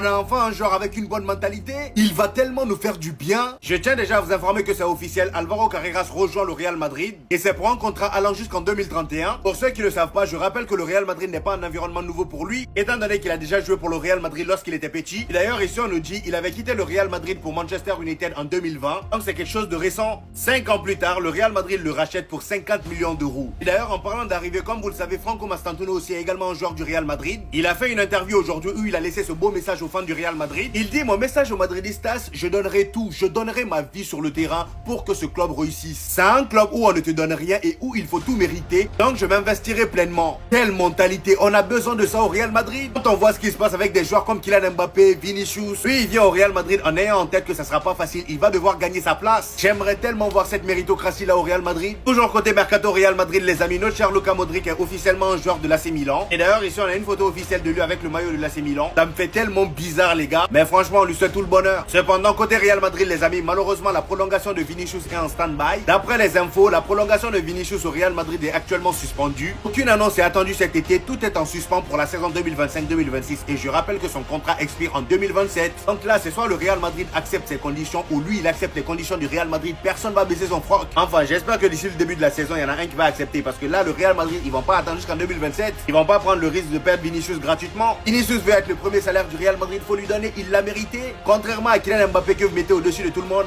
a enfin un joueur avec une bonne mentalité. Il va tellement nous faire du bien. Je tiens déjà à vous informer que c'est officiel. Alvaro Carreras rejoint le Real Madrid. Et c'est pour un contrat allant jusqu'en 2031. Pour ceux qui ne le savent pas, je rappelle que le Real Madrid n'est pas un environnement nouveau pour lui, étant donné qu'il a déjà joué pour le Real Madrid lorsqu'il était petit. D'ailleurs, ici on nous dit qu'il avait quitté le Real Madrid pour Manchester United en 2020. Donc c'est quelque chose de récent. 5 ans plus tard, le Real Madrid le rachète pour 50 millions d'euros. Et d'ailleurs, en parlant d'arrivée, comme vous le savez, Franco Mastantuono aussi est également un joueur du Real Madrid. Il a fait une interview aujourd'hui où il a laissé ce beau message aux fans du Real Madrid. Il dit: mon message aux Madridistas, je donnerai tout, je donnerai ma vie sur le terrain pour que ce club réussisse. C'est un club où on ne te donne rien et où il faut tout mériter. Donc je m'investirai pleinement. Quelle mentalité, on a besoin de ça au Real Madrid. Quand on voit ce qui se passe avec des joueurs comme Kylian Mbappé, Vinicius, lui il vient au Real Madrid en ayant en tête que ça sera pas facile, il va devoir gagner sa place. J'aimerais tellement voir cette méritocratie là au Real Madrid. Toujours côté Mercato Real Madrid les amis, notre cher Luka Modric est officiellement un joueur de l'AC Milan. Et d'ailleurs ici on a une photo officielle de lui avec le maillot de l'AC Milan. Ça me fait tellement bizarre les gars, mais franchement on lui souhaite tout le bonheur. Cependant côté Real Madrid les amis, malheureusement la prolongation de Vinicius est en stand-by. D'après les infos, la prolongation de Vinicius au Real Madrid est actuellement suspendue. Aucune annonce est attendue cet été, tout est en suspens pour la saison 2025-2026 et je rappelle que son contrat expire en 2027. Donc là c'est soit le Real Madrid accepte ses conditions ou lui il accepte les conditions du Real Madrid, personne va baisser son froc. Enfin j'espère que d'ici le début de la saison il y en a un qui va accepter, parce que là le Real Madrid ils vont pas attendre jusqu'en 2027, ils vont pas prendre le risque de perdre Vinicius gratuitement. Vinicius veut être le premier salaire du Real Madrid, faut lui donner, il l'a mérité, contrairement à Kylian Mbappé que vous mettez au-dessus de tout le monde.